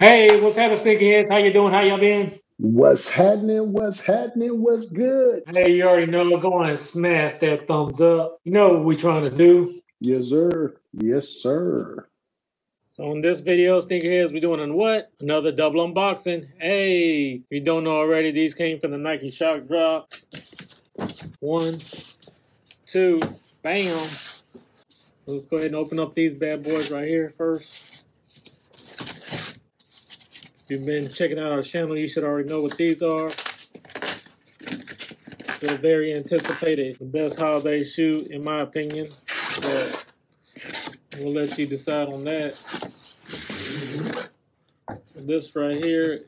Hey, what's happening, sneakerheads? How you doing? How y'all been? What's happening? What's happening? What's good? Hey, you already know. Go on and smash that thumbs up. You know what we're trying to do. Yes, sir. Yes, sir. So in this video, sneakerheads, we're doing what? Another double unboxing. Hey, if you don't know already, these came from the Nike Shock Drop. One, two, bam. So let's go ahead and open up these bad boys right here first. If you've been checking out our channel, you should already know what these are. They're very anticipated. The best holiday shoe, in my opinion. But we'll let you decide on that. This right here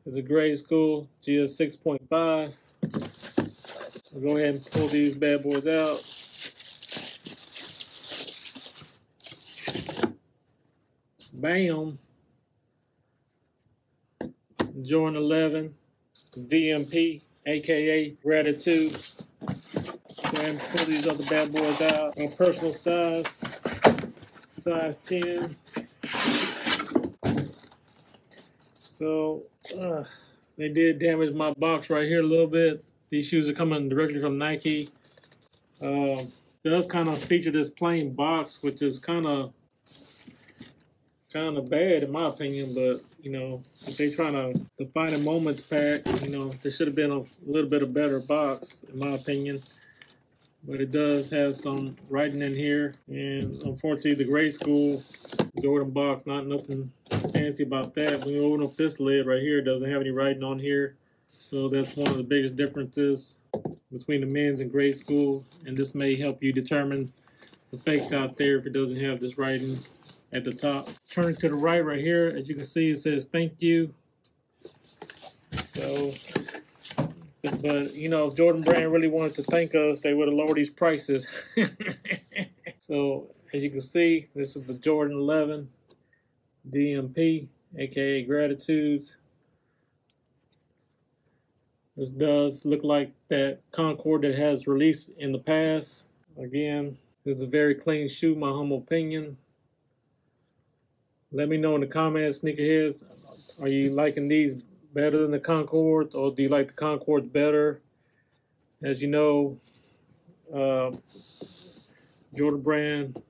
is a grade school GS 6.5. We'll go ahead and pull these bad boys out. Bam. Jordan 11 DMP, aka Gratitude. Go ahead and pull these other bad boys out. My personal size 10. So they did damage my box right here a little bit. These shoes are coming directly from Nike. Does kind of feature this plain box, which is kind of bad in my opinion. But you know, if they trying to define a moments pack, you know, there should have been a little bit of better box in my opinion. But it does have some writing in here, and unfortunately, the grade school Jordan box, nothing fancy about that. When you open up this lid right here, it doesn't have any writing on here, so that's one of the biggest differences between the men's and grade school. And this may help you determine the fakes out there if it doesn't have this writing at the top. Turning to the right here, as you can see, it says "Thank you." So. But, you know, if Jordan Brand really wanted to thank us, they would have lowered these prices. So, as you can see, this is the Jordan 11 DMP, aka Gratitudes. This does look like that Concord that has released in the past. Again, this is a very clean shoe, my humble opinion. Let me know in the comments, sneakerheads, are you liking these better than the Concords, or do you like the Concords better? As you know, Jordan Brand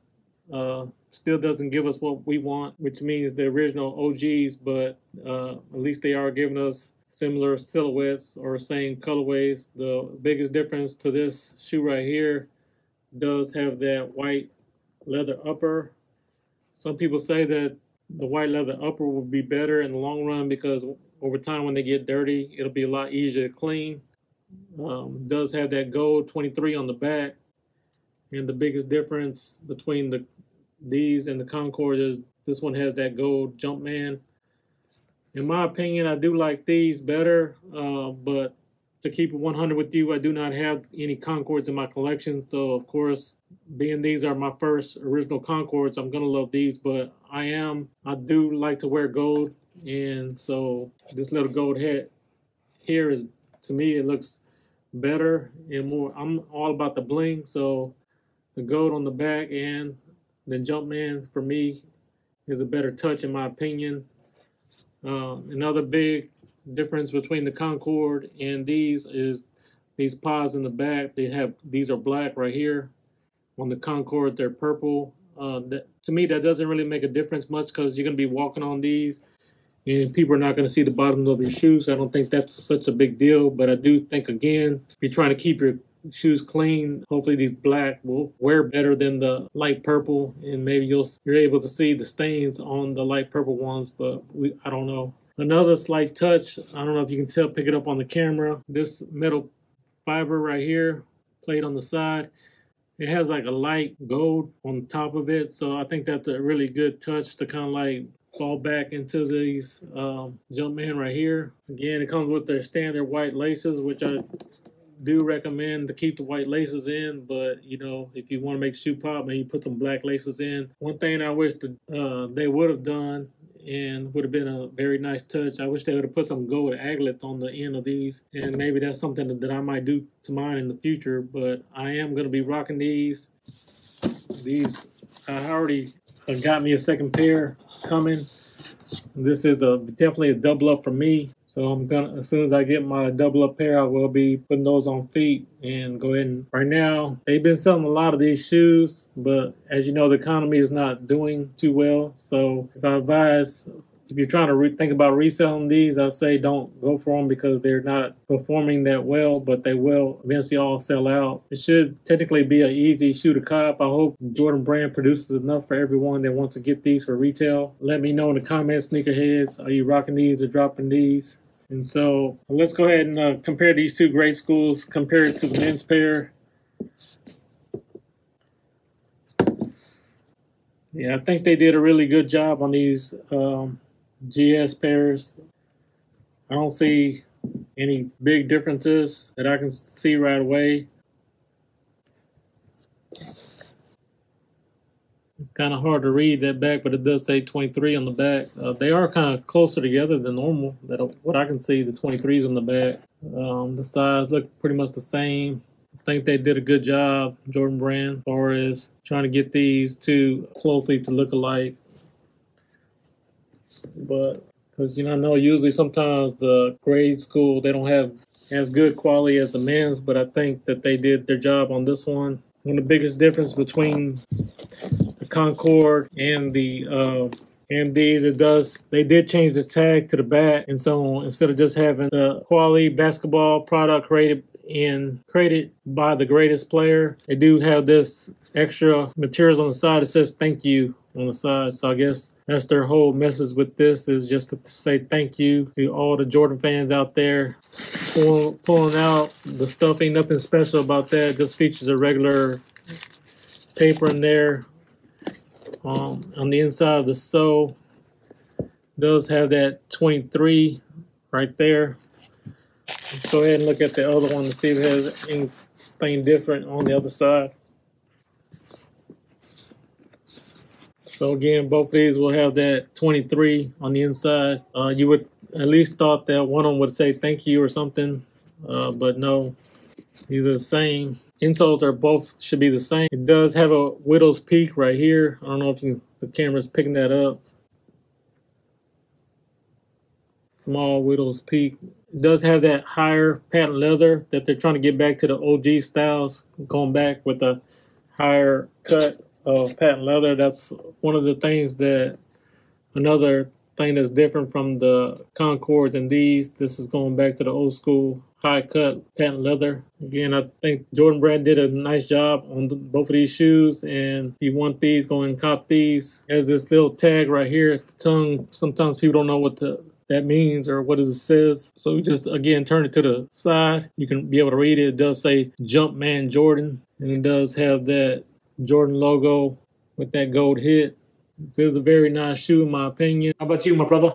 still doesn't give us what we want, which means the original OGs, but at least they are giving us similar silhouettes or same colorways. The biggest difference to this shoe right here does have that white leather upper. Some people say that the white leather upper will be better in the long run because over time when they get dirty, it'll be a lot easier to clean. Does have that gold 23 on the back. And the biggest difference between these and the Concord is this one has that gold Jumpman. In my opinion, I do like these better, but to keep it 100 with you, I do not have any Concords in my collection. So, of course, being these are my first original Concords, I'm going to love these. But I do like to wear gold. And so this little gold hat here is, to me, it looks better and more. I'm all about the bling. So the gold on the back and the Jumpman, for me, is a better touch in my opinion. Another big difference between the Concord and these is these paws in the back. These are black right here. On the Concord, they're purple. To me, that doesn't really make a difference much because you're going to be walking on these and people are not going to see the bottom of your shoes. I don't think that's such a big deal, but I do think, again, if you're trying to keep your shoes clean, hopefully these black will wear better than the light purple, and maybe you're able to see the stains on the light purple ones, but I don't know. Another slight touch, I don't know if you can pick it up on the camera, this metal fiber right here, plate on the side, it has like a light gold on top of it, so I think that's a really good touch to kind of like fall back into these Jumpman right here. Again, it comes with their standard white laces, which I do recommend to keep the white laces in, but you know, if you want to make shoe pop, maybe put some black laces in. One thing I wish that they would have done and would have been a very nice touch, I wish they would have put some gold aglets on the end of these, and maybe that's something that I might do to mine in the future. But I am going to be rocking these. I already got me a second pair coming. This is definitely a double up for me. So I'm gonna, as soon as I get my double up pair, I will be putting those on feet and go ahead and, right now, they've been selling a lot of these shoes, but as you know, the economy is not doing too well. So if I advise, if you're trying to think about reselling these, I say don't go for them because they're not performing that well, but they will eventually all sell out. It should technically be an easy shoe to cop. I hope Jordan Brand produces enough for everyone that wants to get these for retail. Let me know in the comments, sneakerheads. Are you rocking these or dropping these? And so let's go ahead and compare these two great schools, compare it to the men's pair. Yeah, I think they did a really good job on these GS pairs. I don't see any big differences that I can see right away. It's kind of hard to read that back, but it does say 23 on the back. They are kind of closer together than normal. That what I can see, the 23s on the back. The size look pretty much the same. I think they did a good job, Jordan Brand, as far as trying to get these two closely to look alike. But because I know usually sometimes the grade school, they don't have as good quality as the men's, but I think that they did their job on this one. One of the biggest difference between the Concord and the and these, they did change the tag to the back, and so instead of just having the quality basketball product created by the greatest player, they do have this extra materials on the side that says thank you on the side. So I guess that's their whole message with this, is just to say thank you to all the Jordan fans out there. Pulling out the stuff, ain't nothing special about that. Just features a regular paper in there. On the inside of the sole, does have that 23 right there. Let's go ahead and look at the other one to see if it has anything different on the other side. So again, both of these will have that 23 on the inside. You would at least thought that one of them would say thank you or something, but no, these are the same. Insoles should be the same. It does have a widow's peak right here. I don't know if the camera's picking that up. Small widow's peak. It does have that higher patent leather that they're trying to get back to the OG styles, going back with a higher cut of patent leather. That's one of the things another thing that's different from the Concords and these. This is going back to the old school high cut patent leather. Again, I think Jordan Brand did a nice job on both of these shoes, and if you want these, go and cop these. There's this little tag right here at the tongue. Sometimes people don't know what that means or what it says. So just, again, turn it to the side. You can be able to read it. It does say Jumpman Jordan, and it does have that Jordan logo with that gold hit. This is a very nice shoe, in my opinion. How about you, my brother?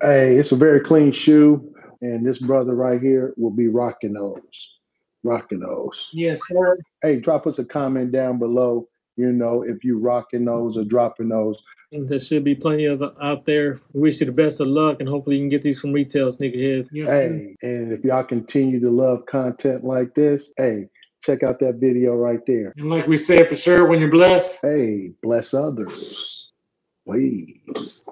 Hey, it's a very clean shoe, and this brother right here will be rocking those. Rocking those. Yes, sir. Hey, drop us a comment down below, if you rocking those or dropping those. And there should be plenty of out there. We wish you the best of luck, and hopefully you can get these from retail, sneakerheads. Yes, hey, sir. And if y'all continue to love content like this, hey, check out that video right there. And like we said, for sure, when you're blessed, hey, bless others, please.